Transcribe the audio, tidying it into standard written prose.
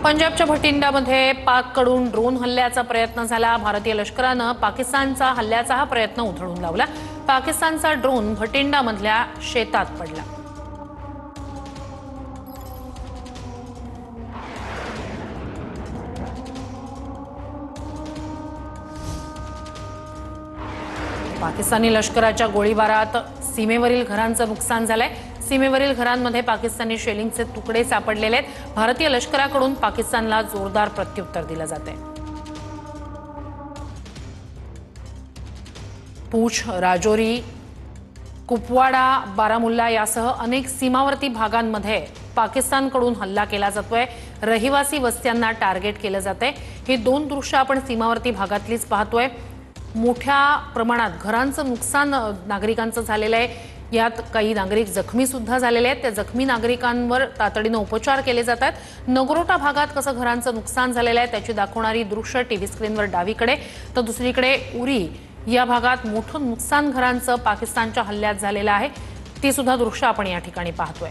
पंजाबच्या भटिंडामध्ये पाककडून ड्रोन हल्ल्याचा प्रयत्न झाला। भारतीय लष्करानं पाकिस्तानचा हल्ल्याचा हा प्रयत्न उधळून लावला। पाकिस्तानचा ड्रोन भटिंडामधल्या शेतात पडला। पाकिस्तानी लष्कराच्या गोळीबारात सीमेवरील घरांचं नुकसान झालंय। सीमेवरील घरांमध्ये पाकिस्तानी शेलिंगचे तुकडे सापडलेले आहेत। भारतीय लष्कराकडून पाकिस्तानला जोरदार प्रत्युत्तर दिलं जातंय। पूंछ, राजौरी, कुपवाडा, बारामुल्ला यासह अनेक सीमावर्ती भागांमध्ये पाकिस्तानकडून हल्ला केला जातोय। रहिवासी वस्त्यांना टार्गेट केलं जातंय। ही दोन दृश्य आपण सीमावर्ती भागातलीच पाहतोय। मोठ्या प्रमाणात घरांचं नुकसान नागरिकांचं झालेलं आहे। यात काही नागरिक जखमी सुद्धा झालेले आहेत। त्या जखमी नागरिकांवर तातडीने उपचार केले जातात। नगरोटा भागात कसं घरांचं नुकसान झालेलं आहे त्याची दाखवणारी दृश्य टीव्ही स्क्रीनवर डावीकडे, तर दुसरीकडे उरी या भागात मोठं नुकसान घरांचं पाकिस्तानच्या हल्ल्यात झालेलं आहे। ती सुद्धा दृश्य आपण या ठिकाणी पाहतोय।